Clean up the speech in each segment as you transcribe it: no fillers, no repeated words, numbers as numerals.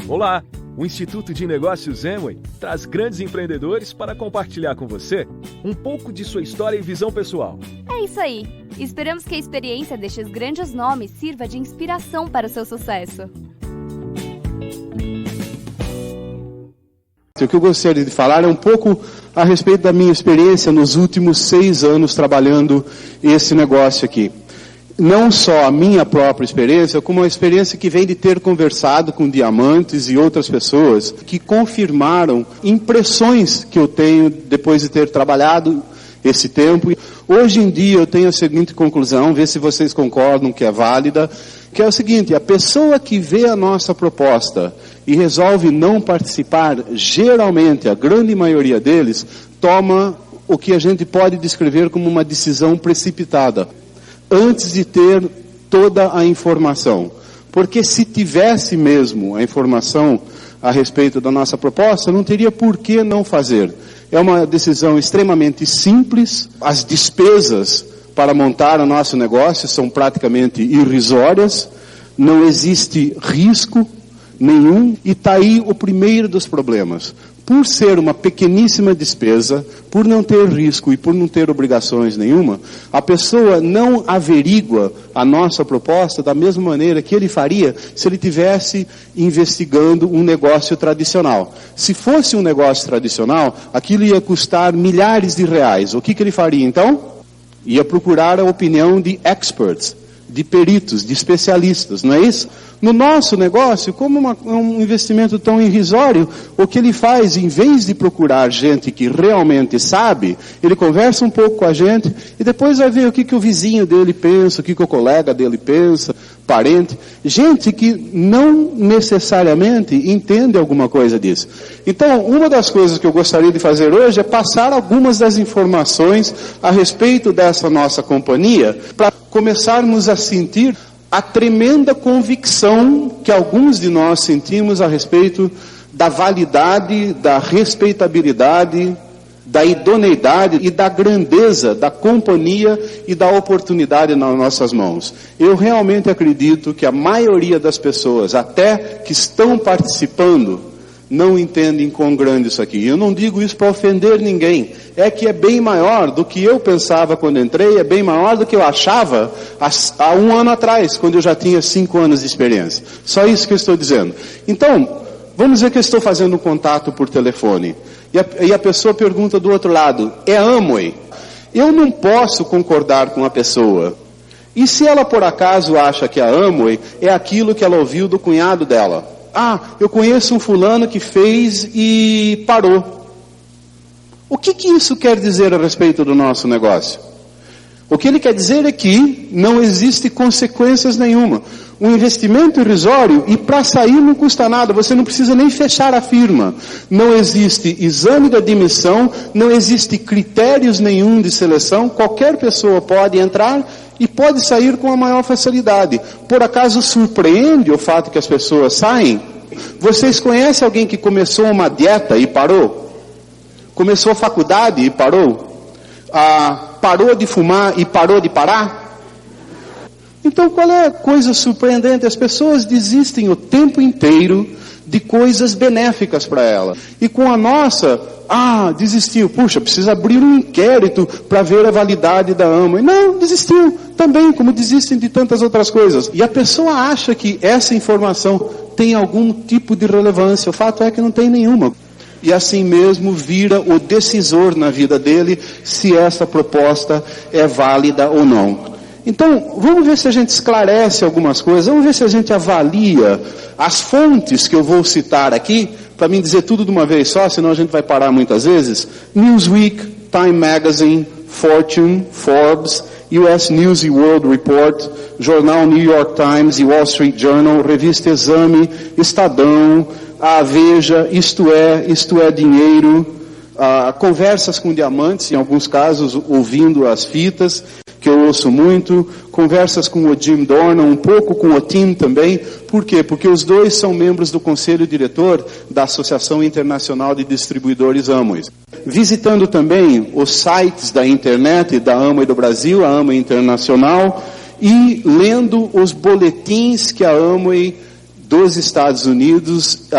Olá! O Instituto de Negócios Amway traz grandes empreendedores para compartilhar com você um pouco de sua história e visão pessoal. É isso aí! Esperamos que a experiência destes grandes nomes sirva de inspiração para o seu sucesso. O que eu gostaria de falar é um pouco a respeito da minha experiência nos últimos 6 anos trabalhando esse negócio aqui. Não só a minha própria experiência, como a experiência que vem de ter conversado com diamantes e outras pessoas que confirmaram impressões que eu tenho depois de ter trabalhado esse tempo. Hoje em dia eu tenho a seguinte conclusão, ver se vocês concordam que é válida, que é o seguinte: a pessoa que vê a nossa proposta e resolve não participar, geralmente, a grande maioria deles, toma o que a gente pode descrever como uma decisão precipitada, antes de ter toda a informação. Porque se tivesse mesmo a informação a respeito da nossa proposta, não teria por que não fazer. É uma decisão extremamente simples, as despesas para montar o nosso negócio são praticamente irrisórias, não existe risco nenhum, e está aí o primeiro dos problemas. Por ser uma pequeníssima despesa, por não ter risco e por não ter obrigações nenhuma, a pessoa não averigua a nossa proposta da mesma maneira que ele faria se ele estivesse investigando um negócio tradicional. Se fosse um negócio tradicional, aquilo ia custar milhares de reais. O que ele faria então? Ia procurar a opinião de experts, de peritos, de especialistas, não é isso? No nosso negócio, como um investimento tão irrisório, o que ele faz, em vez de procurar gente que realmente sabe, ele conversa um pouco com a gente e depois vai ver o que o vizinho dele pensa, o que o colega dele pensa, parente, gente que não necessariamente entende alguma coisa disso. Então, uma das coisas que eu gostaria de fazer hoje é passar algumas das informações a respeito dessa nossa companhia, para começarmos a sentir a tremenda convicção que alguns de nós sentimos a respeito da validade, da respeitabilidade, da idoneidade e da grandeza da companhia e da oportunidade nas nossas mãos. Eu realmente acredito que a maioria das pessoas, até que estão participando, não entendem quão grande isso aqui. Eu não digo isso para ofender ninguém. É que é bem maior do que eu pensava quando entrei, é bem maior do que eu achava há 1 ano atrás, quando eu já tinha 5 anos de experiência. Só isso que eu estou dizendo. Então, vamos dizer que eu estou fazendo um contato por telefone. E a pessoa pergunta do outro lado, é Amway? Eu não posso concordar com a pessoa. E se ela por acaso acha que a Amway é aquilo que ela ouviu do cunhado dela? Ah, eu conheço um fulano que fez e parou. O que isso quer dizer a respeito do nosso negócio? O que ele quer dizer é que não existe consequências nenhuma. Um investimento irrisório, e para sair não custa nada, você não precisa nem fechar a firma. Não existe exame de admissão, não existe critérios nenhum de seleção, qualquer pessoa pode entrar e pode sair com a maior facilidade. Por acaso surpreende o fato que as pessoas saem? Vocês conhecem alguém que começou uma dieta e parou? Começou a faculdade e parou? Parou de fumar e parou de parar? Então qual é a coisa surpreendente? As pessoas desistem o tempo inteiro de coisas benéficas para ela. E com a nossa, desistiu. Puxa, precisa abrir um inquérito para ver a validade da Amway. Não, desistiu também, como desistem de tantas outras coisas. E a pessoa acha que essa informação tem algum tipo de relevância. O fato é que não tem nenhuma. E assim mesmo vira o decisor na vida dele se essa proposta é válida ou não. Então, vamos ver se a gente esclarece algumas coisas, vamos ver se a gente avalia as fontes que eu vou citar aqui, para mim dizer tudo de uma vez só, senão a gente vai parar muitas vezes. Newsweek, Time Magazine, Fortune, Forbes, US News & World Report, jornal New York Times e Wall Street Journal, revista Exame, Estadão, a Veja, Isto é Dinheiro, conversas com diamantes, em alguns casos ouvindo as fitas, que eu ouço muito, conversas com o Jim Dornan, um pouco com o Tim também. Por quê? Porque os dois são membros do conselho diretor da Associação Internacional de Distribuidores Amway. Visitando também os sites da internet da Amway do Brasil, a Amway Internacional, e lendo os boletins que a Amway dos Estados Unidos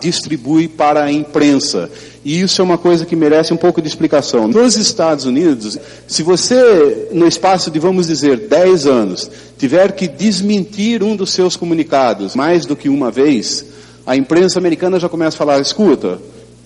distribui para a imprensa. E isso é uma coisa que merece um pouco de explicação. Nos Estados Unidos, se você, no espaço de, vamos dizer, 10 anos, tiver que desmentir um dos seus comunicados mais do que uma vez, a imprensa americana já começa a falar, escuta,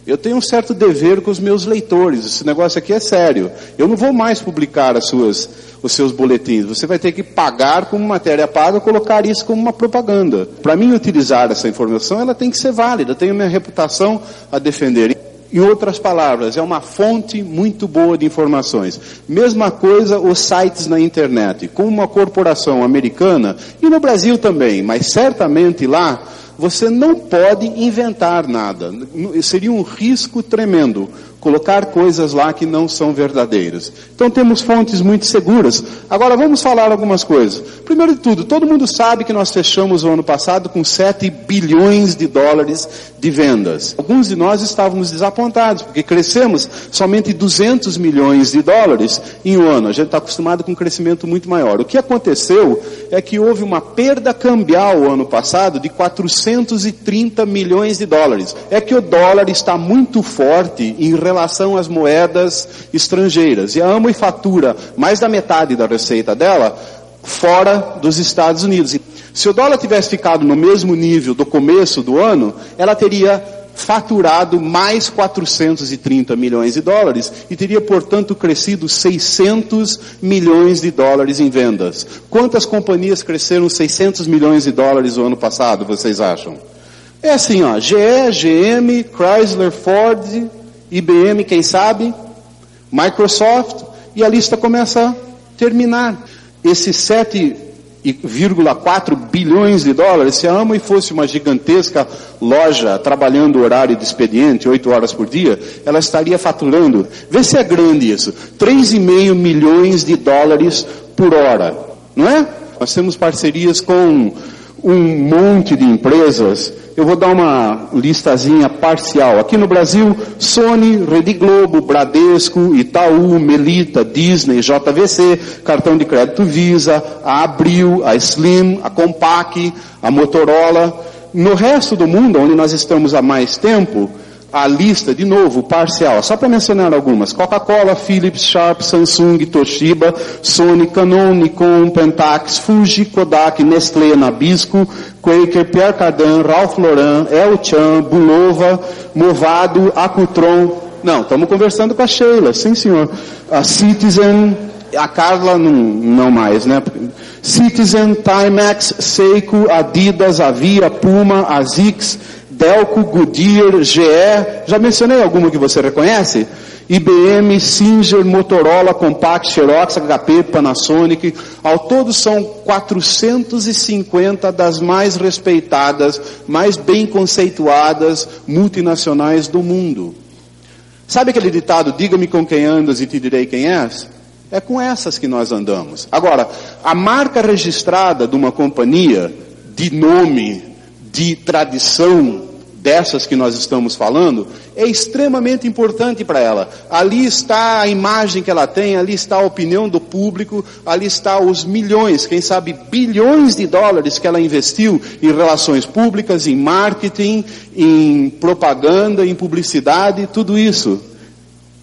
eu tenho um certo dever com os meus leitores, esse negócio aqui é sério. Eu não vou mais publicar os seus boletins, você vai ter que pagar como matéria paga, colocar isso como uma propaganda. Para mim utilizar essa informação, ela tem que ser válida, eu tenho minha reputação a defender. Em outras palavras, é uma fonte muito boa de informações. Mesma coisa os sites na internet. Com uma corporação americana, e no Brasil também, mas certamente lá, você não pode inventar nada. Seria um risco tremendo colocar coisas lá que não são verdadeiras. Então temos fontes muito seguras. Agora vamos falar algumas coisas. Primeiro de tudo, todo mundo sabe que nós fechamos o ano passado com 7 bilhões de dólares de vendas. Alguns de nós estávamos desapontados, porque crescemos somente 200 milhões de dólares em um ano. A gente está acostumado com um crescimento muito maior. O que aconteceu é que houve uma perda cambial o ano passado de 430 milhões de dólares. É que o dólar está muito forte em relação às moedas estrangeiras. E a Amway fatura mais da metade da receita dela fora dos Estados Unidos. Se o dólar tivesse ficado no mesmo nível do começo do ano, ela teria faturado mais 430 milhões de dólares e teria, portanto, crescido 600 milhões de dólares em vendas. Quantas companhias cresceram 600 milhões de dólares o ano passado, vocês acham? É assim, ó, GE, GM, Chrysler, Ford, IBM, quem sabe, Microsoft, e a lista começa a terminar. Esses 7,4 bilhões de dólares, se a Amway fosse uma gigantesca loja trabalhando horário de expediente, 8 horas por dia, ela estaria faturando, vê se é grande isso, 3,5 milhões de dólares por hora, não é? Nós temos parcerias com um monte de empresas. Eu vou dar uma listazinha parcial. Aqui no Brasil, Sony, Rede Globo, Bradesco, Itaú, Melita, Disney, JVC, cartão de crédito Visa, a Abril, a Slim, a Compaq, a Motorola. No resto do mundo, onde nós estamos há mais tempo, a lista, de novo, parcial, só para mencionar algumas: Coca-Cola, Philips, Sharp, Samsung, Toshiba, Sony, Canon, Nikon, Pentax, Fuji, Kodak, Nestlé, Nabisco, Quaker, Pierre Cardin, Ralph Lauren, El Chan, Bulova, Movado, Acutron. Não, estamos conversando com a Sheila, sim senhor. A Citizen, a Carla não mais, né? Citizen, Timex, Seiko, Adidas, Avia, Puma, Asics, Delco, Goodyear, GE, já mencionei alguma que você reconhece? IBM, Singer, Motorola, Compaq, Xerox, HP, Panasonic. Ao todo são 450 das mais respeitadas, mais bem conceituadas multinacionais do mundo. Sabe aquele ditado, diga-me com quem andas e te direi quem és? É com essas que nós andamos. Agora, a marca registrada de uma companhia, de nome, de tradição, dessas que nós estamos falando, é extremamente importante para ela. Ali está a imagem que ela tem, ali está a opinião do público, ali está os milhões, quem sabe bilhões de dólares que ela investiu em relações públicas, em marketing, em propaganda, em publicidade, tudo isso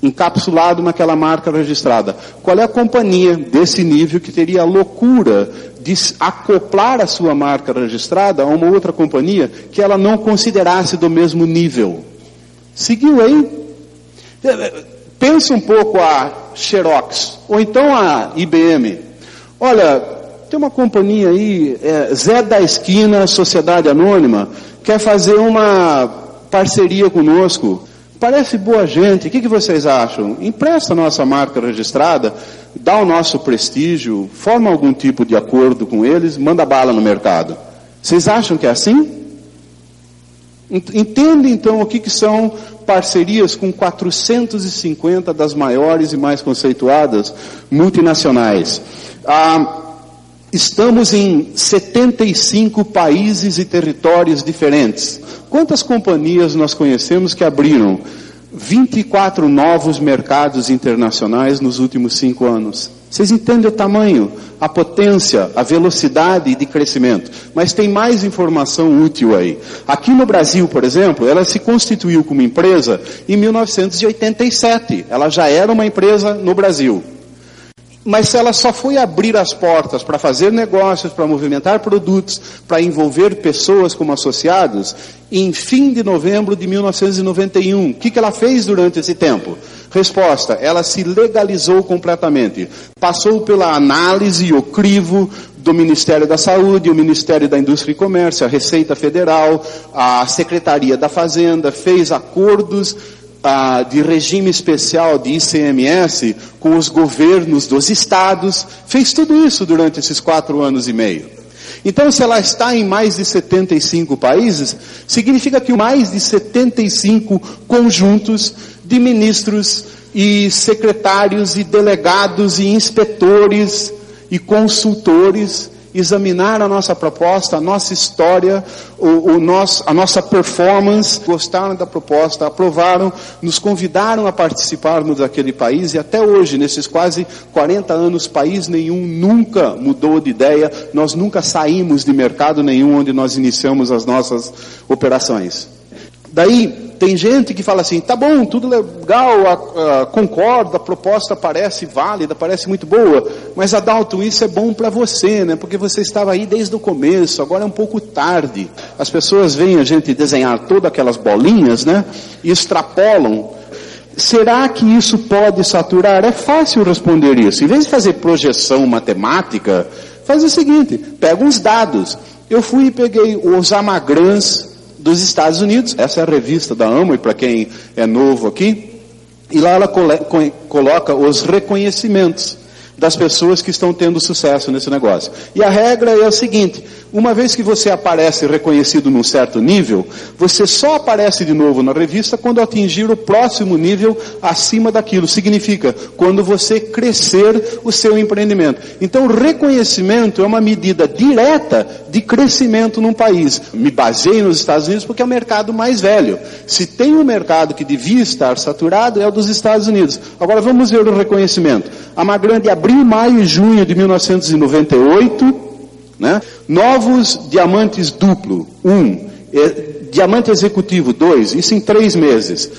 encapsulado naquela marca registrada. Qual é a companhia desse nível que teria a loucura de acoplar a sua marca registrada a uma outra companhia que ela não considerasse do mesmo nível? Seguiu aí? Pensa um pouco a Xerox, ou então a IBM. Olha, tem uma companhia aí, Zé da Esquina, Sociedade Anônima, quer fazer uma parceria conosco. Parece boa gente, o que vocês acham? Empresta a nossa marca registrada, dá o nosso prestígio, forma algum tipo de acordo com eles, manda bala no mercado. Vocês acham que é assim? Entende então o que são parcerias com 450 das maiores e mais conceituadas multinacionais. Estamos em 75 países e territórios diferentes. Quantas companhias nós conhecemos que abriram 24 novos mercados internacionais nos últimos 5 anos? Vocês entendem o tamanho, a potência, a velocidade de crescimento. Mas tem mais informação útil aí. Aqui no Brasil, por exemplo, ela se constituiu como empresa em 1987. Ela já era uma empresa no Brasil. Mas ela só foi abrir as portas para fazer negócios, para movimentar produtos, para envolver pessoas como associados, em fim de novembro de 1991. O que ela fez durante esse tempo? Resposta, ela se legalizou completamente. Passou pela análise e o crivo do Ministério da Saúde, o Ministério da Indústria e Comércio, a Receita Federal, a Secretaria da Fazenda, fez acordos de regime especial de ICMS com os governos dos estados, fez tudo isso durante esses 4 anos e meio. Então, se ela está em mais de 75 países, significa que mais de 75 conjuntos de ministros e secretários e delegados e inspetores e consultores examinaram a nossa proposta, a nossa história, a nossa performance, gostaram da proposta, aprovaram, nos convidaram a participarmos daquele país e até hoje, nesses quase 40 anos, país nenhum nunca mudou de ideia, nós nunca saímos de mercado nenhum onde nós iniciamos as nossas operações. Daí, tem gente que fala assim, tá bom, tudo legal, concordo, a proposta parece válida, parece muito boa, mas Adalto, isso é bom para você, né? Porque você estava aí desde o começo, agora é um pouco tarde. As pessoas veem a gente desenhar todas aquelas bolinhas, né? E extrapolam. Será que isso pode saturar? É fácil responder isso. Em vez de fazer projeção matemática, faz o seguinte, pega uns dados. Eu fui e peguei os Amagrãs dos Estados Unidos, essa é a revista da Amway, para quem é novo aqui, e lá ela coloca os reconhecimentos das pessoas que estão tendo sucesso nesse negócio. E a regra é a seguinte, uma vez que você aparece reconhecido num certo nível, você só aparece de novo na revista quando atingir o próximo nível acima daquilo. Significa, quando você crescer o seu empreendimento. Então, o reconhecimento é uma medida direta de crescimento num país. Me baseio nos Estados Unidos porque é o mercado mais velho. Se tem um mercado que devia estar saturado, é o dos Estados Unidos. Agora, vamos ver o reconhecimento. A Magrande abril, maio e junho de 1998, né? Novos diamantes duplo, 1. Diamante executivo, 2. Isso em 3 meses.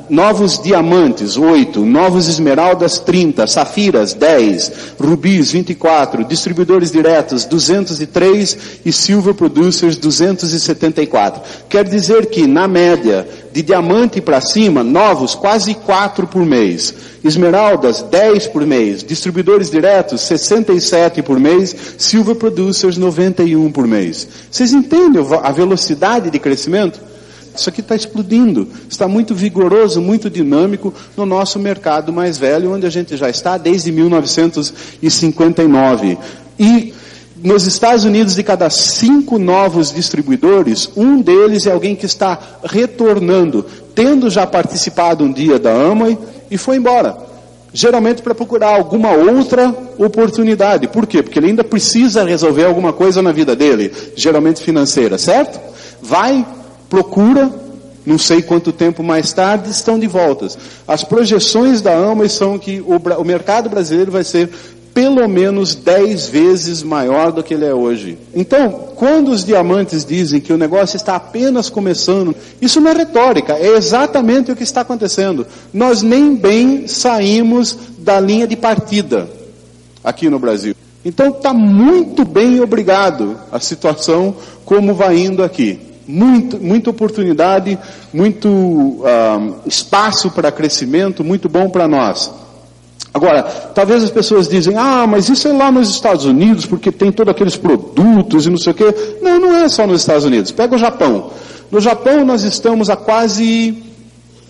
Novos diamantes, 8. Novos esmeraldas, 30. Safiras, 10. Rubis, 24. Distribuidores diretos, 203. E silver producers, 274. Quer dizer que, na média, de diamante para cima, novos, quase 4 por mês. Esmeraldas, 10 por mês. Distribuidores diretos, 67 por mês. Silver producers, 91 por mês. Vocês entendem a velocidade de crescimento? Isso aqui está explodindo, está muito vigoroso, muito dinâmico no nosso mercado mais velho, onde a gente já está desde 1959. E nos Estados Unidos, de cada 5 novos distribuidores, um deles é alguém que está retornando, tendo já participado um dia da Amway e foi embora. Geralmente para procurar alguma outra oportunidade. Por quê? Porque ele ainda precisa resolver alguma coisa na vida dele, geralmente financeira, certo? Vai, procura, não sei quanto tempo mais tarde, estão de volta. As projeções da Amway são que o mercado brasileiro vai ser pelo menos 10 vezes maior do que ele é hoje. Então, quando os diamantes dizem que o negócio está apenas começando, isso não é retórica, é exatamente o que está acontecendo. Nós nem bem saímos da linha de partida aqui no Brasil. Então, está muito bem, obrigado, a situação como vai indo aqui. Muita oportunidade, muito espaço para crescimento, muito bom para nós. Agora, talvez as pessoas dizem, mas isso é lá nos Estados Unidos, porque tem todos aqueles produtos e não sei o quê. Não, não é só nos Estados Unidos. Pega o Japão. No Japão nós estamos há quase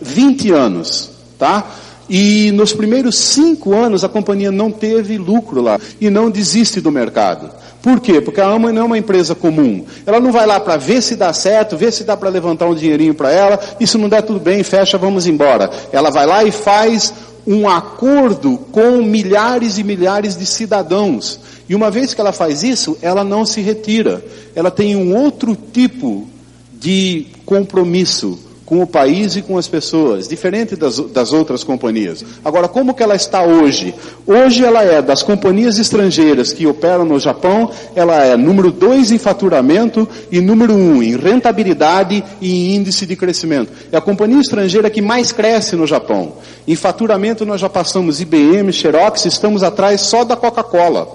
20 anos, tá? E nos primeiros 5 anos a companhia não teve lucro lá e não desiste do mercado. Por quê? Porque a Amway não é uma empresa comum. Ela não vai lá para ver se dá certo, ver se dá para levantar um dinheirinho para ela, e se não der tudo bem, fecha, vamos embora. Ela vai lá e faz um acordo com milhares e milhares de cidadãos. E uma vez que ela faz isso, ela não se retira. Ela tem um outro tipo de compromisso com o país e com as pessoas, diferente das outras companhias. Agora, como que ela está hoje? Hoje ela é, das companhias estrangeiras que operam no Japão, ela é número 2 em faturamento e número 1 em rentabilidade e em índice de crescimento. É a companhia estrangeira que mais cresce no Japão. Em faturamento nós já passamos IBM, Xerox, estamos atrás só da Coca-Cola.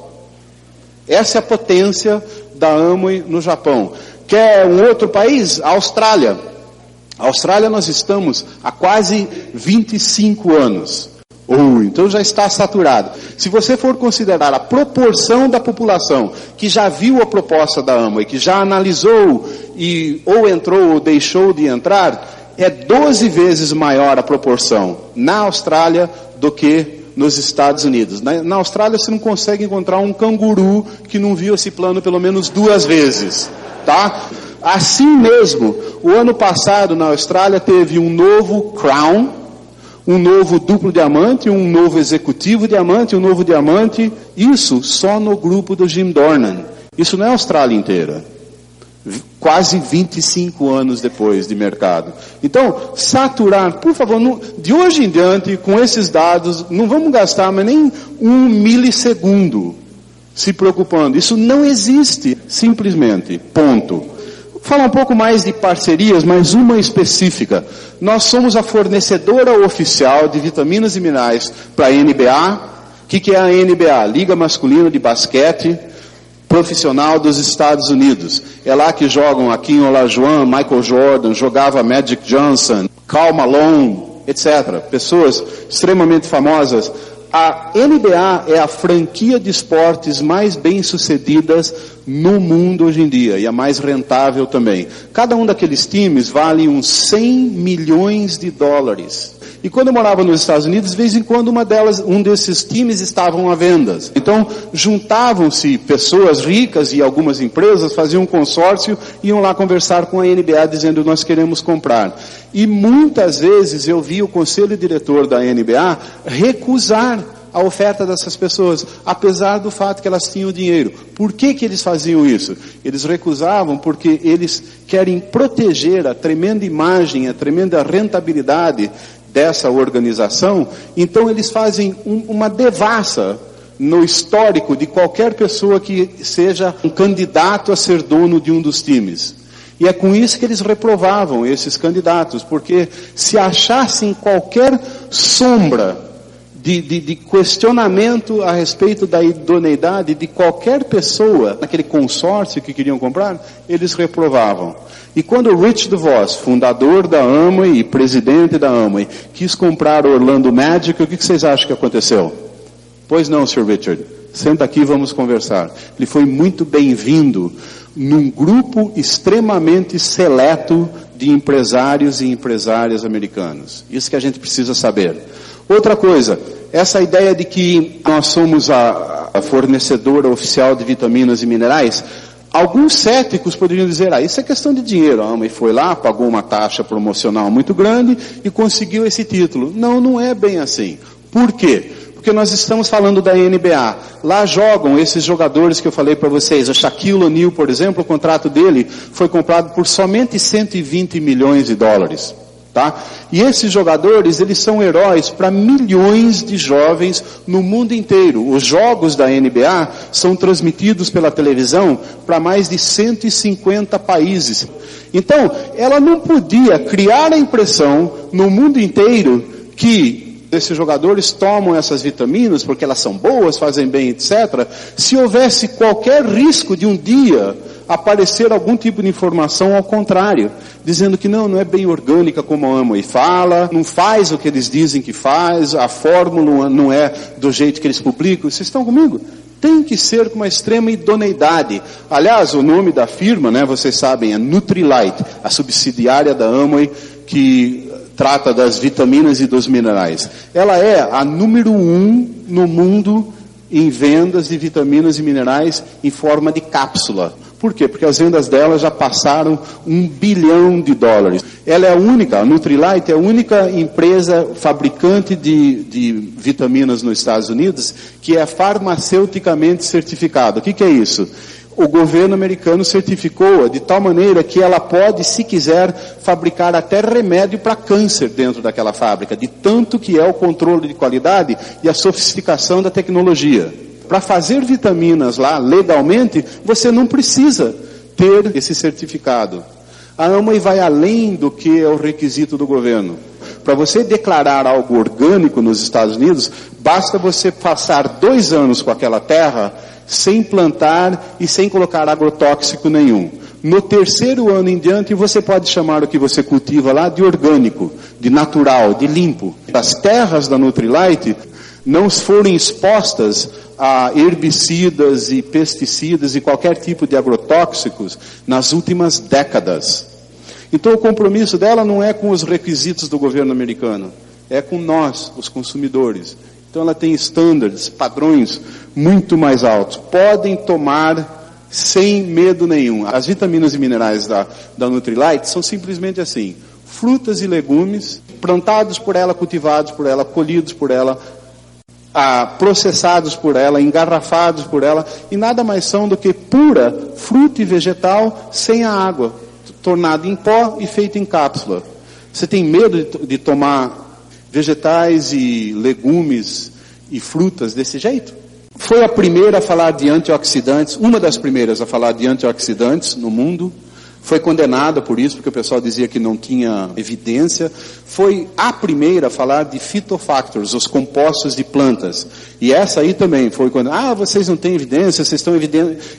Essa é a potência da Amway no Japão. Quer um outro país? A Austrália. A Austrália nós estamos há quase 25 anos. Então já está saturado. Se você for considerar a proporção da população que já viu a proposta da Amway, que já analisou e ou entrou ou deixou de entrar, é 12 vezes maior a proporção na Austrália do que nos Estados Unidos. Na Austrália você não consegue encontrar um canguru que não viu esse plano pelo menos 2 vezes, tá? Assim mesmo, o ano passado na Austrália teve um novo Crown, um novo duplo diamante, um novo executivo diamante, um novo diamante, isso só no grupo do Jim Dornan. Isso não é a Austrália inteira. Quase 25 anos depois de mercado. Então, saturar, por favor, de hoje em diante, com esses dados, não vamos gastar mais nem 1 milissegundo se preocupando. Isso não existe, simplesmente, ponto. Falar um pouco mais de parcerias, mas uma específica. Nós somos a fornecedora oficial de vitaminas e minerais para a NBA. O que é a NBA? Liga Masculina de Basquete Profissional dos Estados Unidos. É lá que jogam Hakeem Olajuwon, Michael Jordan, jogava Magic Johnson, Karl Malone, etc. Pessoas extremamente famosas. A NBA é a franquia de esportes mais bem-sucedidas no mundo hoje em dia, e a mais rentável também. Cada um daqueles times vale uns 100 milhões de dólares. E quando eu morava nos Estados Unidos, de vez em quando um desses times estavam à venda. Então, juntavam-se pessoas ricas e algumas empresas, faziam um consórcio, iam lá conversar com a NBA dizendo, nós queremos comprar. E muitas vezes eu vi o conselho diretor da NBA recusar a oferta dessas pessoas, apesar do fato que elas tinham dinheiro. Por que eles faziam isso? Eles recusavam porque eles querem proteger a tremenda imagem, a tremenda rentabilidade dessa organização. Então eles fazem uma devassa no histórico de qualquer pessoa que seja um candidato a ser dono de um dos times. E é com isso que eles reprovavam esses candidatos, porque se achassem qualquer sombra de questionamento a respeito da idoneidade de qualquer pessoa naquele consórcio que queriam comprar, eles reprovavam. E quando o Rich DeVos, fundador da Amway e presidente da Amway, quis comprar o Orlando Magic, o que vocês acham que aconteceu? Pois não, Sr. Richard, senta aqui e vamos conversar. Ele foi muito bem-vindo num grupo extremamente seleto de empresários e empresárias americanos. Isso que a gente precisa saber. Outra coisa, essa ideia de que nós somos a fornecedora oficial de vitaminas e minerais, alguns céticos poderiam dizer, isso é questão de dinheiro. A Amway foi lá, pagou uma taxa promocional muito grande e conseguiu esse título. Não, não é bem assim. Por quê? Porque nós estamos falando da NBA. Lá jogam esses jogadores que eu falei para vocês. O Shaquille O'Neal, por exemplo, o contrato dele foi comprado por somente 120 milhões de dólares. Tá? E esses jogadores, eles são heróis para milhões de jovens no mundo inteiro. Os jogos da NBA são transmitidos pela televisão para mais de 150 países. Então, ela não podia criar a impressão no mundo inteiro que esses jogadores tomam essas vitaminas porque elas são boas, fazem bem, etc. Se houvesse qualquer risco de um dia aparecer algum tipo de informação ao contrário, dizendo que não é bem orgânica como a Amway fala, não faz o que eles dizem que faz, a fórmula não é do jeito que eles publicam. Vocês estão comigo? Tem que ser com uma extrema idoneidade. Aliás, o nome da firma, vocês sabem, é Nutrilite, a subsidiária da Amway, que trata das vitaminas e dos minerais. Ela é a número 1 no mundo em vendas de vitaminas e minerais em forma de cápsula. Por quê? Porque as vendas dela já passaram $1 bilhão. Ela é a única, a Nutrilite é a única empresa fabricante de vitaminas nos Estados Unidos que é farmaceuticamente certificada. O que é isso? O governo americano certificou-a de tal maneira que ela pode, se quiser, fabricar até remédio para câncer dentro daquela fábrica, de tanto que é o controle de qualidade e a sofisticação da tecnologia. Para fazer vitaminas lá, legalmente, você não precisa ter esse certificado. A Amway vai além do que é o requisito do governo. Para você declarar algo orgânico nos Estados Unidos, basta você passar 2 anos com aquela terra sem plantar e sem colocar agrotóxico nenhum. No 3º ano em diante, você pode chamar o que você cultiva lá de orgânico, de natural, de limpo. As terras da Nutrilite não foram expostas a herbicidas e pesticidas e qualquer tipo de agrotóxicos nas últimas décadas. Então o compromisso dela não é com os requisitos do governo americano, é com nós, os consumidores. Então ela tem estándares, padrões muito mais altos. Podem tomar sem medo nenhum. As vitaminas e minerais da Nutrilite são simplesmente assim: frutas e legumes, plantados por ela, cultivados por ela, colhidos por ela, processados por ela, engarrafados por ela, e nada mais são do que pura fruta e vegetal sem a água, tornado em pó e feito em cápsula. Você tem medo de tomar vegetais e legumes e frutas desse jeito? Foi a primeira a falar de antioxidantes, uma das primeiras a falar de antioxidantes no mundo. Foi condenada por isso, porque o pessoal dizia que não tinha evidência. Foi a primeira a falar de phytofactors, os compostos de plantas. E essa aí também foi quando, vocês não têm evidência, vocês estão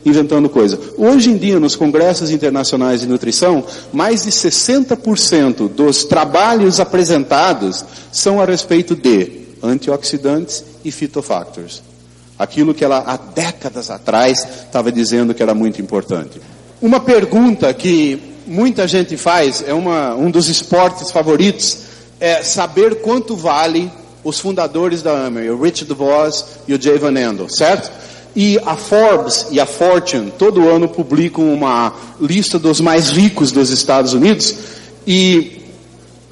inventando coisa. Hoje em dia, nos congressos internacionais de nutrição, mais de 60% dos trabalhos apresentados são a respeito de antioxidantes e phytofactors. Aquilo que ela, há décadas atrás, estava dizendo que era muito importante. Uma pergunta que muita gente faz, é um dos esportes favoritos, é saber quanto vale os fundadores da Amway, o Rich DeVos e o Jay Van Andel, certo? E a Forbes e a Fortune todo ano publicam uma lista dos mais ricos dos Estados Unidos, e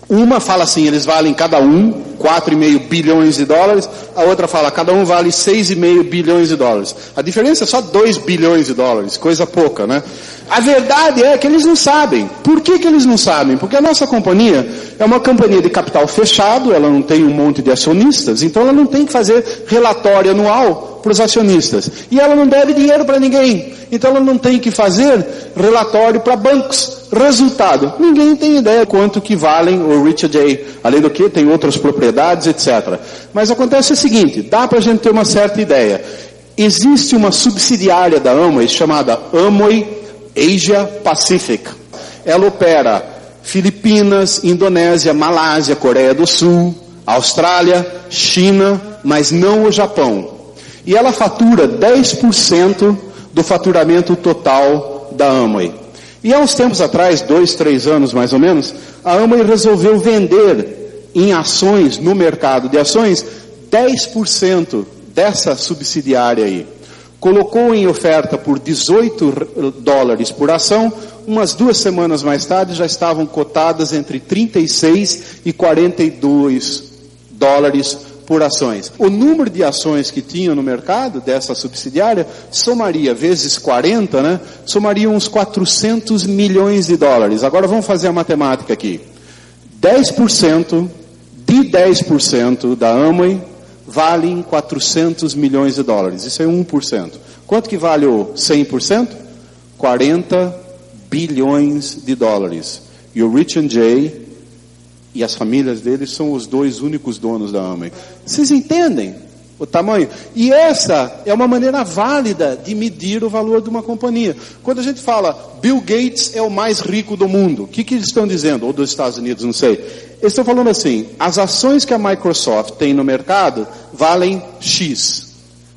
uma fala assim, eles valem cada um 4,5 bilhões de dólares, a outra fala, cada um vale 6,5 bilhões de dólares. A diferença é só 2 bilhões de dólares, coisa pouca, né? A verdade é que eles não sabem. Por que eles não sabem? Porque a nossa companhia é uma companhia de capital fechado, ela não tem um monte de acionistas, então ela não tem que fazer relatório anual para os acionistas. E ela não deve dinheiro para ninguém. Então ela não tem que fazer relatório para bancos. Resultado, ninguém tem ideia quanto que valem o Rich e Jay. Além do que, tem outras propriedades, etc. Mas acontece o seguinte, dá para a gente ter uma certa ideia. Existe uma subsidiária da Amway chamada Amway Asia Pacific. Ela opera Filipinas, Indonésia, Malásia, Coreia do Sul, Austrália, China, mas não o Japão. E ela fatura 10% do faturamento total da Amway. E há uns tempos atrás, 2, 3 anos mais ou menos, a Amway resolveu vender em ações, no mercado de ações, 10% dessa subsidiária aí. Colocou em oferta por $18 por ação, umas 2 semanas mais tarde já estavam cotadas entre 36 e 42 dólares por ações. O número de ações que tinha no mercado dessa subsidiária somaria vezes 40, né? Somaria uns 400 milhões de dólares. Agora vamos fazer a matemática aqui. 10% de 10% da Amway valem 400 milhões de dólares. Isso é 1%. Quanto que vale o 100%? 40 bilhões de dólares. E o Rich and Jay e as famílias deles são os 2 únicos donos da Amway. Vocês entendem o tamanho? E essa é uma maneira válida de medir o valor de uma companhia. Quando a gente fala Bill Gates é o mais rico do mundo, o que eles estão dizendo? Ou dos Estados Unidos, não sei. Eles estão falando assim, as ações que a Microsoft tem no mercado valem X.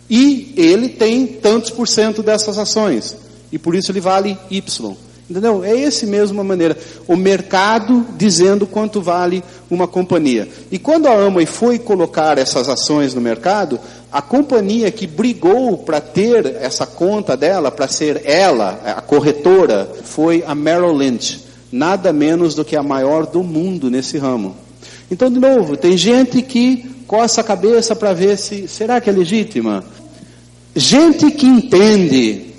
E ele tem tantos por cento dessas ações. E por isso ele vale Y. Entendeu? É essa mesma maneira. O mercado dizendo quanto vale uma companhia. E quando a Amway foi colocar essas ações no mercado, a companhia que brigou para ter essa conta dela, para ser ela, a corretora, foi a Merrill Lynch. Nada menos do que a maior do mundo nesse ramo. Então, de novo, tem gente que coça a cabeça para ver se, será que é legítima? Gente que entende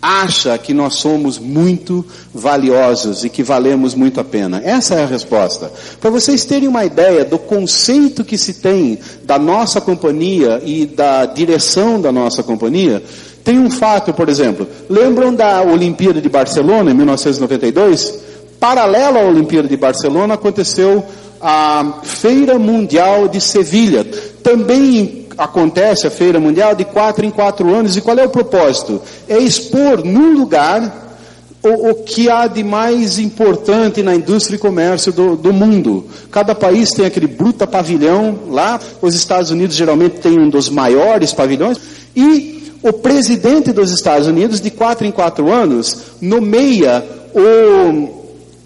acha que nós somos muito valiosos e que valemos muito a pena? Essa é a resposta. Para vocês terem uma ideia do conceito que se tem da nossa companhia e da direção da nossa companhia, tem um fato, por exemplo, lembram da Olimpíada de Barcelona, em 1992? Paralelo à Olimpíada de Barcelona, aconteceu a Feira Mundial de Sevilha. Também acontece a Feira Mundial de 4 em 4 anos. E qual é o propósito? É expor num lugar o que há de mais importante na indústria e comércio do mundo. Cada país tem aquele bruta pavilhão lá. Os Estados Unidos geralmente tem um dos maiores pavilhões. E o presidente dos Estados Unidos, de 4 em 4 anos, nomeia o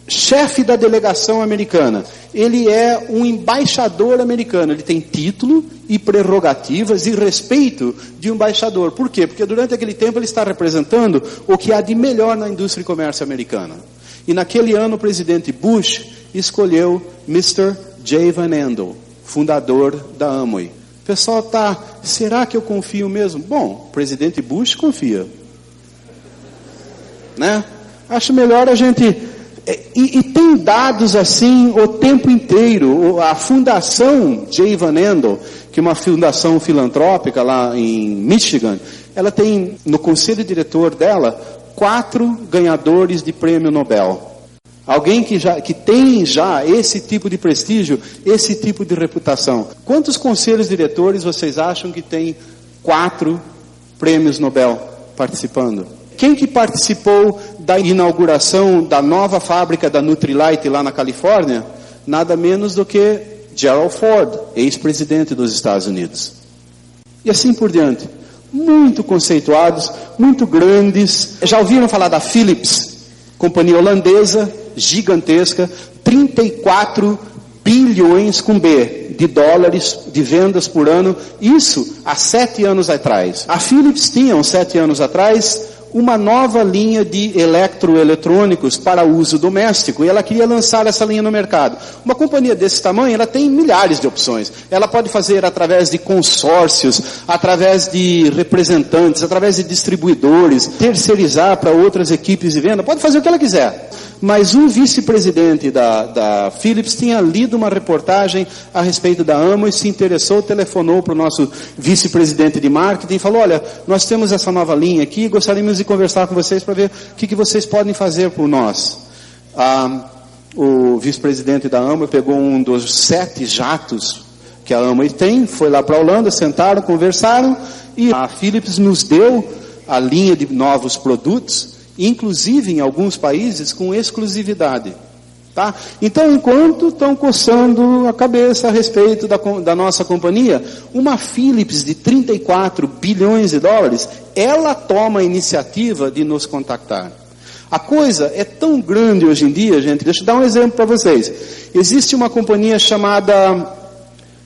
chefe da delegação americana. Ele é um embaixador americano. Ele tem título e prerrogativas e respeito de um embaixador. Por quê? Porque durante aquele tempo ele está representando o que há de melhor na indústria e comércio americana. E naquele ano o presidente Bush escolheu Mr. J. Van Andel, fundador da Amway. O pessoal está, será que eu confio mesmo? Bom, o presidente Bush confia. Né? Acho melhor a gente... E tem dados assim o tempo inteiro. A Fundação J. Van Andel, que é uma fundação filantrópica lá em Michigan, ela tem no conselho diretor dela 4 ganhadores de prêmio Nobel. Alguém que tem já esse tipo de prestígio, esse tipo de reputação. Quantos conselhos diretores vocês acham que tem 4 prêmios Nobel participando? Quem que participou da inauguração da nova fábrica da Nutrilite lá na Califórnia? Nada menos do que Gerald Ford, ex-presidente dos Estados Unidos. E assim por diante. Muito conceituados, muito grandes. Já ouviram falar da Philips? Companhia holandesa, gigantesca, 34 bilhões com B de dólares de vendas por ano. Isso há 7 anos atrás. A Philips tinha, uns 7 anos atrás, uma nova linha de eletroeletrônicos para uso doméstico, e ela queria lançar essa linha no mercado. Uma companhia desse tamanho, ela tem milhares de opções. Ela pode fazer através de consórcios, através de representantes, através de distribuidores, terceirizar para outras equipes de venda, pode fazer o que ela quiser. Mas um vice-presidente da Philips tinha lido uma reportagem a respeito da Amway, se interessou, telefonou para o nosso vice-presidente de marketing e falou, olha, nós temos essa nova linha aqui, gostaríamos de conversar com vocês para ver o que vocês podem fazer por nós. O vice-presidente da Amway pegou um dos 7 jatos que a Amway tem, foi lá para a Holanda, sentaram, conversaram, e a Philips nos deu a linha de novos produtos, inclusive em alguns países com exclusividade. Tá? Então, enquanto estão coçando a cabeça a respeito da nossa companhia, uma Philips de 34 bilhões de dólares, ela toma a iniciativa de nos contactar. A coisa é tão grande hoje em dia, gente, deixa eu dar um exemplo para vocês. Existe uma companhia chamada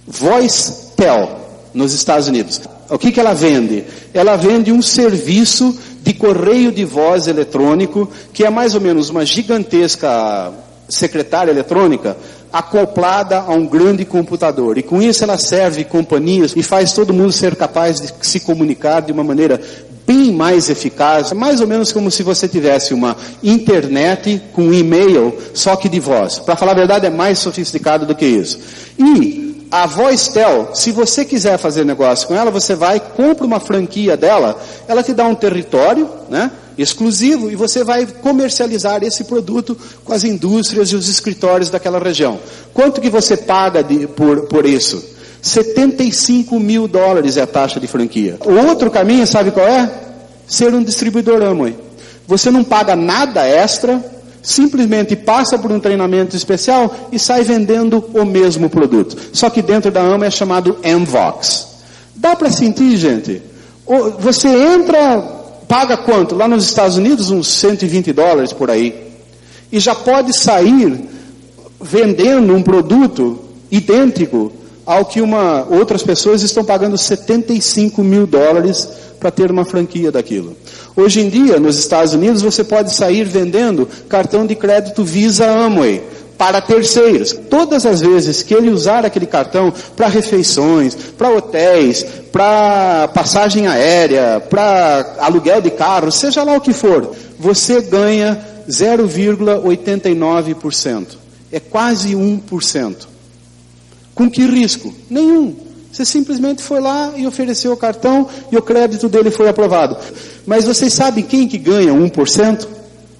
VoiceTel nos Estados Unidos. O que ela vende? Ela vende um serviço de correio de voz eletrônico, que é mais ou menos uma gigantesca secretária eletrônica acoplada a um grande computador. E com isso ela serve companhias e faz todo mundo ser capaz de se comunicar de uma maneira bem mais eficaz, mais ou menos como se você tivesse uma internet com e-mail, só que de voz. Para falar a verdade, é mais sofisticado do que isso. E a VoiceTel, se você quiser fazer negócio com ela, você vai, compra uma franquia dela, ela te dá um território, né, exclusivo, e você vai comercializar esse produto com as indústrias e os escritórios daquela região. Quanto que você paga por isso? $75 mil é a taxa de franquia. O outro caminho, sabe qual é? Ser um distribuidor Amway. Você não paga nada extra, simplesmente passa por um treinamento especial e sai vendendo o mesmo produto. Só que dentro da Amway é chamado Amvox. Dá para sentir, gente? Você entra, paga quanto? Lá nos Estados Unidos, uns $120 por aí. E já pode sair vendendo um produto idêntico ao que outras pessoas estão pagando $75 mil para ter uma franquia daquilo. Hoje em dia, nos Estados Unidos, você pode sair vendendo cartão de crédito Visa Amway, para terceiros. Todas as vezes que ele usar aquele cartão para refeições, para hotéis, para passagem aérea, para aluguel de carro, seja lá o que for, você ganha 0,89%. É quase 1%. Com que risco? Nenhum. Você simplesmente foi lá e ofereceu o cartão e o crédito dele foi aprovado. Mas vocês sabem quem que ganha 1%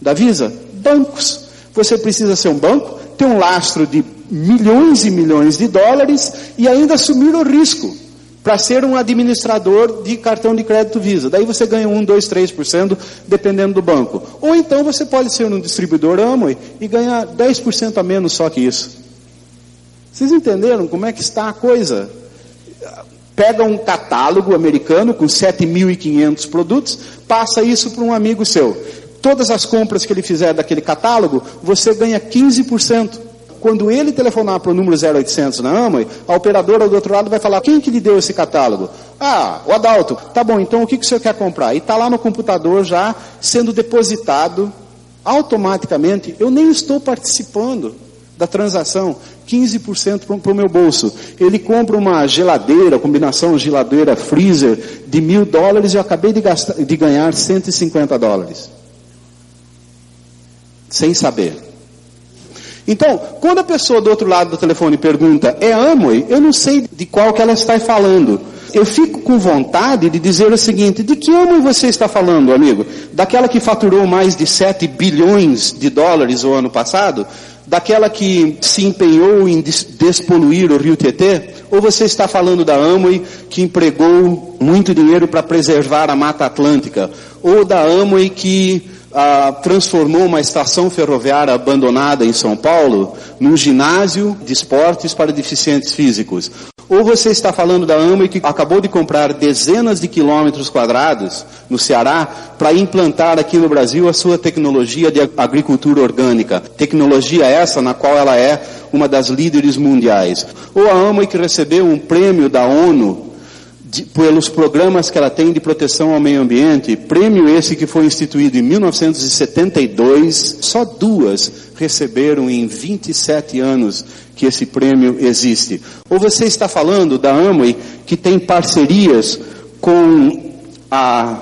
da Visa? Bancos. Você precisa ser um banco, ter um lastro de milhões e milhões de dólares e ainda assumir o risco para ser um administrador de cartão de crédito Visa. Daí você ganha 1, 2, 3%, dependendo do banco. Ou então você pode ser um distribuidor Amway e ganhar 10% a menos só que isso. Vocês entenderam como é que está a coisa? Pega um catálogo americano com 7.500 produtos, passa isso para um amigo seu. Todas as compras que ele fizer daquele catálogo, você ganha 15%. Quando ele telefonar para o número 0800 na Amway, a operadora do outro lado vai falar, quem que lhe deu esse catálogo? Ah, o Adalto. Tá bom, então o que o senhor quer comprar? E está lá no computador já sendo depositado automaticamente. Eu nem estou participando da transação, 15% para o meu bolso. Ele compra uma geladeira, combinação geladeira-freezer de $1.000 e eu acabei de ganhar $150. Sem saber. Então, quando a pessoa do outro lado do telefone pergunta, é Amway? Eu não sei de qual que ela está falando. Eu fico com vontade de dizer o seguinte, de que Amway você está falando, amigo? Daquela que faturou mais de 7 bilhões de dólares o ano passado? Daquela que se empenhou em despoluir o Rio Tietê? Ou você está falando da Amway que empregou muito dinheiro para preservar a Mata Atlântica? Ou da Amway que transformou uma estação ferroviária abandonada em São Paulo num ginásio de esportes para deficientes físicos? Ou você está falando da Amway que acabou de comprar dezenas de quilômetros quadrados no Ceará para implantar aqui no Brasil a sua tecnologia de agricultura orgânica? Tecnologia essa na qual ela é uma das líderes mundiais. Ou a Amway que recebeu um prêmio da ONU pelos programas que ela tem de proteção ao meio ambiente, prêmio esse que foi instituído em 1972, só 2 receberam em 27 anos que esse prêmio existe. Ou você está falando da Amway que tem parcerias com a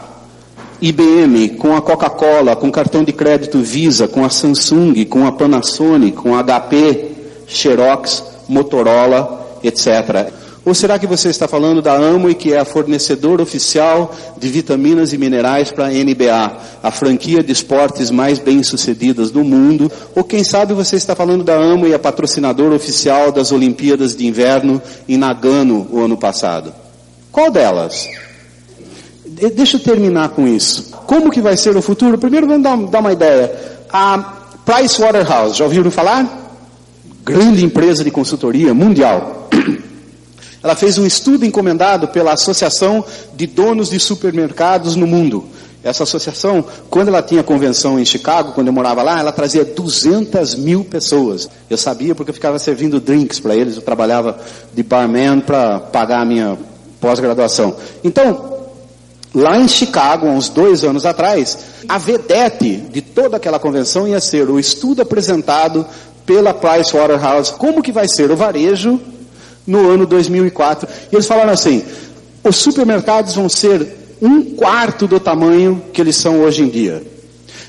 IBM, com a Coca-Cola, com cartão de crédito Visa, com a Samsung, com a Panasonic, com a HP, Xerox, Motorola, etc. Ou será que você está falando da Amway, que é a fornecedora oficial de vitaminas e minerais para a NBA, a franquia de esportes mais bem-sucedidas do mundo? Ou quem sabe você está falando da Amway, a patrocinadora oficial das Olimpíadas de Inverno em Nagano o ano passado? Qual delas? Deixa eu terminar com isso. Como que vai ser o futuro? Primeiro vamos dar uma ideia. A Pricewaterhouse, já ouviram falar? Grande empresa de consultoria mundial. Ela fez um estudo encomendado pela Associação de Donos de Supermercados no Mundo. Essa associação, quando ela tinha convenção em Chicago, quando eu morava lá, ela trazia 200.000 pessoas. Eu sabia porque eu ficava servindo drinks para eles, eu trabalhava de barman para pagar a minha pós-graduação. Então, lá em Chicago, há uns 2 anos atrás, a vedete de toda aquela convenção ia ser o estudo apresentado pela Pricewaterhouse. Como que vai ser o varejo no ano 2004. E eles falaram assim, os supermercados vão ser 1/4 do tamanho que eles são hoje em dia.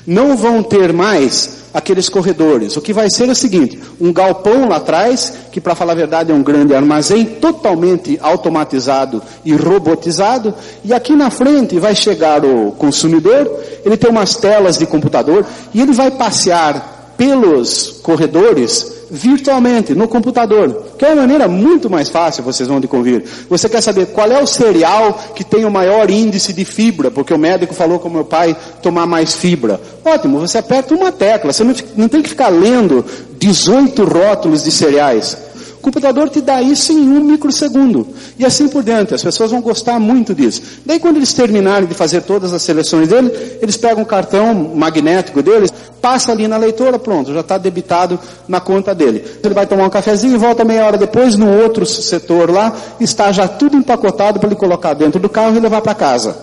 Não vão ter mais aqueles corredores. O que vai ser é o seguinte, um galpão lá atrás, que para falar a verdade é um grande armazém, totalmente automatizado e robotizado, e aqui na frente vai chegar o consumidor, ele tem umas telas de computador, e ele vai passear pelos corredores virtualmente, no computador, que é uma maneira muito mais fácil, vocês vão de convir. Você quer saber qual é o cereal que tem o maior índice de fibra, porque o médico falou com meu pai tomar mais fibra. Ótimo, você aperta uma tecla, você não tem que ficar lendo 18 rótulos de cereais. O computador te dá isso em 1 microsegundo. E assim por diante, as pessoas vão gostar muito disso. Daí quando eles terminarem de fazer todas as seleções dele, eles pegam o cartão magnético deles, passa ali na leitora, pronto, já está debitado na conta dele. Ele vai tomar um cafezinho e volta meia hora depois, no outro setor lá, está já tudo empacotado para ele colocar dentro do carro e levar para casa.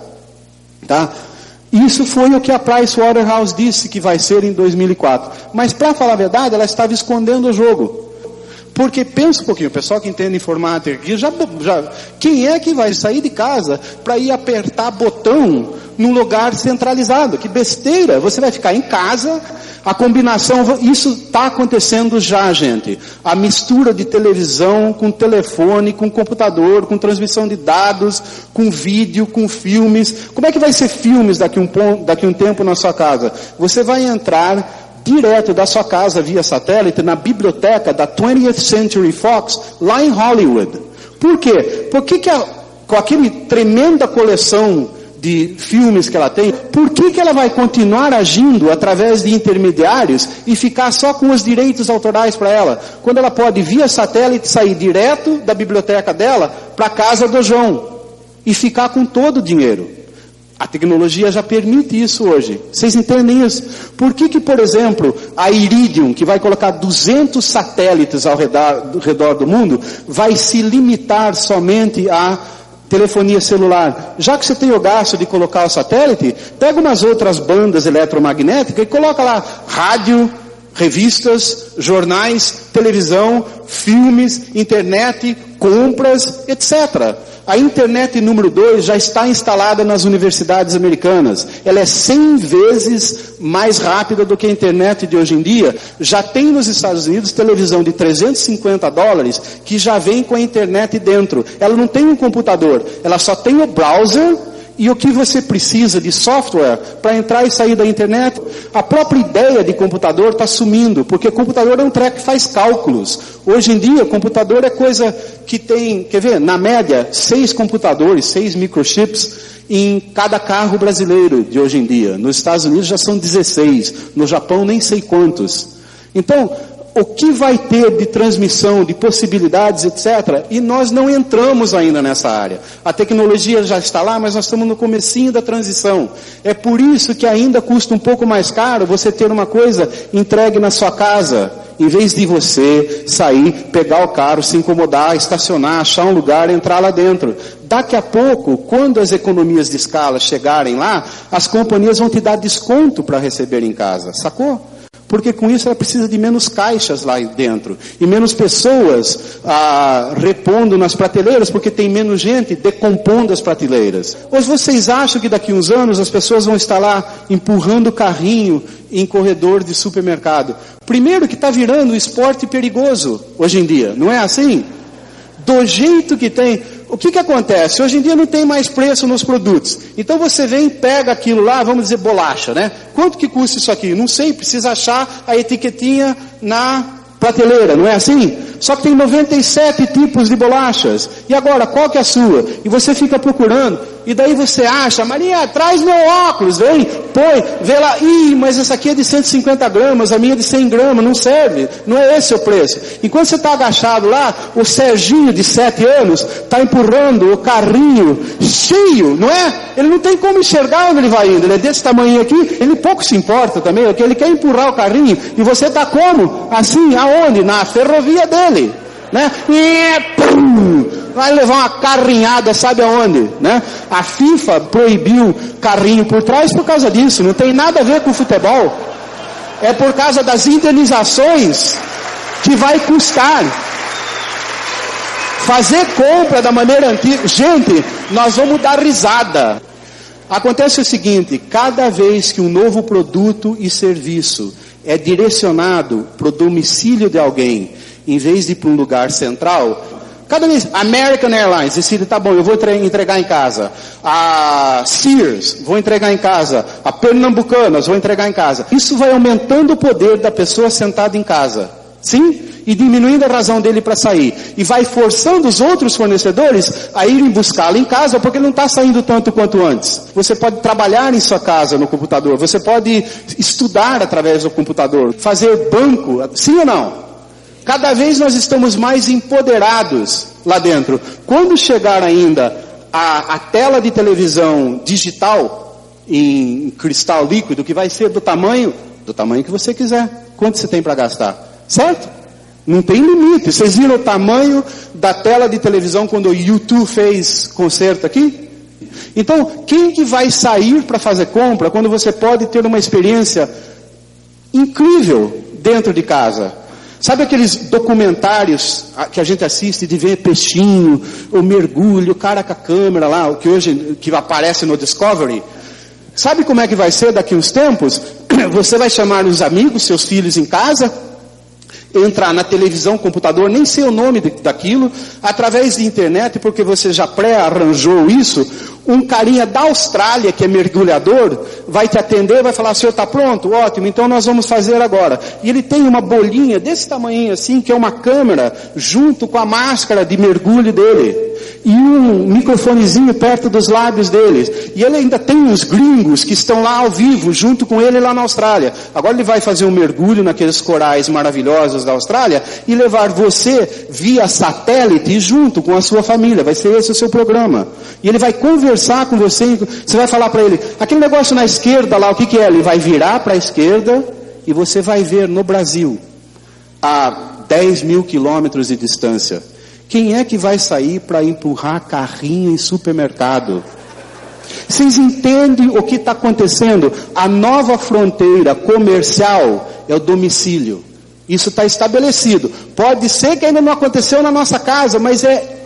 Tá? Isso foi o que a Pricewaterhouse disse que vai ser em 2004. Mas, para falar a verdade, ela estava escondendo o jogo. Porque, pensa um pouquinho, o pessoal que entende informática aqui, quem é que vai sair de casa para ir apertar botão num lugar centralizado? Que besteira! Você vai ficar em casa, a combinação, isso está acontecendo já, gente. A mistura de televisão com telefone, com computador, com transmissão de dados, com vídeo, com filmes. Como é que vai ser filmes daqui um tempo na sua casa? Você vai entrar direto da sua casa via satélite na biblioteca da 20th Century Fox, lá em Hollywood. Por quê? Porque com aquele tremenda coleção de filmes que ela tem, por que ela vai continuar agindo através de intermediários e ficar só com os direitos autorais para ela, quando ela pode via satélite sair direto da biblioteca dela para a casa do João e ficar com todo o dinheiro? A tecnologia já permite isso hoje. Vocês entendem isso? Por que, por exemplo, a Iridium, que vai colocar 200 satélites ao redor do mundo, vai se limitar somente à telefonia celular? Já que você tem o gasto de colocar o satélite, pega umas outras bandas eletromagnéticas e coloca lá rádio, revistas, jornais, televisão, filmes, internet, compras, etc. A internet número 2 já está instalada nas universidades americanas. Ela é 100 vezes mais rápida do que a internet de hoje em dia. Já tem nos Estados Unidos televisão de $350 que já vem com a internet dentro. Ela não tem um computador, ela só tem o browser e o que você precisa de software para entrar e sair da internet. A própria ideia de computador está sumindo, porque computador é um treco que faz cálculos. Hoje em dia, computador é coisa que tem, quer ver, na média, 6 computadores, 6 microchips em cada carro brasileiro de hoje em dia. Nos Estados Unidos já são 16, no Japão nem sei quantos. Então, o que vai ter de transmissão, de possibilidades, etc. E nós não entramos ainda nessa área. A tecnologia já está lá, mas nós estamos no comecinho da transição. É por isso que ainda custa um pouco mais caro você ter uma coisa entregue na sua casa, em vez de você sair, pegar o carro, se incomodar, estacionar, achar um lugar, entrar lá dentro. Daqui a pouco, quando as economias de escala chegarem lá, as companhias vão te dar desconto para receber em casa, sacou? Porque com isso ela precisa de menos caixas lá dentro. E menos pessoas repondo nas prateleiras, porque tem menos gente decompondo as prateleiras. Ou vocês acham que daqui a uns anos as pessoas vão estar lá empurrando carrinho em corredor de supermercado? Primeiro que está virando um esporte perigoso hoje em dia, não é assim? Do jeito que tem. O que acontece? Hoje em dia não tem mais preço nos produtos. Então você vem e pega aquilo lá, vamos dizer bolacha, né? Quanto que custa isso aqui? Não sei, precisa achar a etiquetinha na prateleira, não é assim? Só que tem 97 tipos de bolachas. E agora, qual que é a sua? E você fica procurando. E daí você acha, Maria, traz meu óculos, vem, põe, vê lá, mas essa aqui é de 150 gramas, a minha é de 100 gramas, não serve, não é esse o preço. Enquanto você está agachado lá, o Serginho de 7 anos está empurrando o carrinho cheio, não é? Ele não tem como enxergar onde ele vai indo, ele é desse tamanho aqui, ele pouco se importa também, porque ele quer empurrar o carrinho, e você está como? Assim, aonde? Na ferrovia dele. Né? E pum, vai levar uma carrinhada, sabe aonde? Né? A FIFA proibiu carrinho por trás por causa disso, não tem nada a ver com futebol. É por causa das indenizações que vai custar. Fazer compra da maneira antiga. Gente, nós vamos dar risada. Acontece o seguinte, cada vez que um novo produto e serviço é direcionado para o domicílio de alguém, em vez de ir para um lugar central, cada vez, American Airlines decide, tá bom, eu vou entregar em casa. A Sears, vou entregar em casa. A Pernambucanas, vou entregar em casa. Isso vai aumentando o poder da pessoa sentada em casa. Sim? E diminuindo a razão dele para sair. E vai forçando os outros fornecedores a irem buscá-lo em casa, porque ele não está saindo tanto quanto antes. Você pode trabalhar em sua casa no computador. Você pode estudar através do computador. Fazer banco. Sim ou não? Cada vez nós estamos mais empoderados lá dentro. Quando chegar ainda a tela de televisão digital em cristal líquido, que vai ser do tamanho que você quiser. Quanto você tem para gastar? Certo? Não tem limite. Vocês viram o tamanho da tela de televisão quando o U2 fez concerto aqui? Então, quem que vai sair para fazer compra quando você pode ter uma experiência incrível dentro de casa? Sabe aqueles documentários que a gente assiste de ver peixinho, o mergulho, o cara com a câmera lá, que aparece no Discovery? Sabe como é que vai ser daqui uns tempos? Você vai chamar os amigos, seus filhos em casa, entrar na televisão, computador, nem sei o nome daquilo, através de internet, porque você já pré-arranjou isso, um carinha da Austrália, que é mergulhador, vai te atender, vai falar, senhor está pronto? Ótimo, então nós vamos fazer agora. E ele tem uma bolinha desse tamanho assim, que é uma câmera, junto com a máscara de mergulho dele. E um microfonezinho perto dos lábios dele. E ele ainda tem uns gringos que estão lá ao vivo, junto com ele lá na Austrália. Agora ele vai fazer um mergulho naqueles corais maravilhosos da Austrália e levar você via satélite junto com a sua família. Vai ser esse o seu programa. E ele vai conversar com você, você vai falar para ele, aquele negócio na esquerda lá, o que é? Ele vai virar para a esquerda e você vai ver no Brasil, a 10 mil quilômetros de distância, quem é que vai sair para empurrar carrinho em supermercado? Vocês entendem o que está acontecendo? A nova fronteira comercial é o domicílio. Isso está estabelecido. Pode ser que ainda não aconteceu na nossa casa, mas é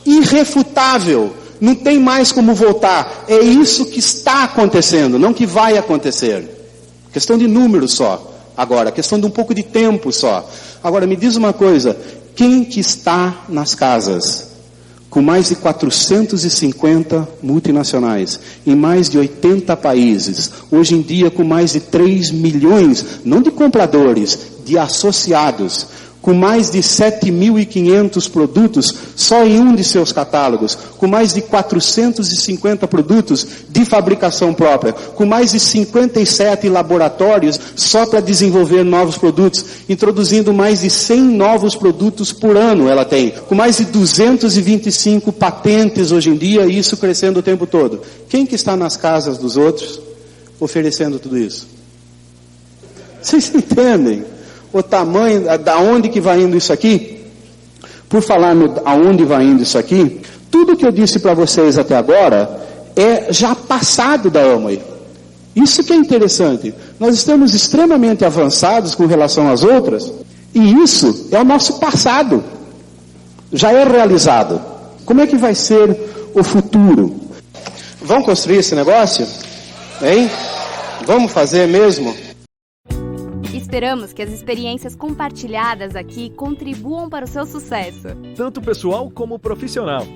irrefutável. Não tem mais como voltar. É isso que está acontecendo, não que vai acontecer. Questão de número só. Agora, questão de um pouco de tempo só. Agora, me diz uma coisa. Quem que está nas casas? Com mais de 450 multinacionais, em mais de 80 países, hoje em dia com mais de 3 milhões, não de compradores, de associados, com mais de 7.500 produtos só em um de seus catálogos, com mais de 450 produtos de fabricação própria, com mais de 57 laboratórios só para desenvolver novos produtos, introduzindo mais de 100 novos produtos por ano ela tem, com mais de 225 patentes hoje em dia, e isso crescendo o tempo todo. Quem que está nas casas dos outros oferecendo tudo isso? Vocês entendem o tamanho, da onde que vai indo isso aqui? Por falar aonde vai indo isso aqui, tudo que eu disse para vocês até agora é já passado da Amway. Isso que é interessante. Nós estamos extremamente avançados com relação às outras, e isso é o nosso passado. Já é realizado. Como é que vai ser o futuro? Vamos construir esse negócio? Hein? Vamos fazer mesmo? Esperamos que as experiências compartilhadas aqui contribuam para o seu sucesso. Tanto pessoal como profissional.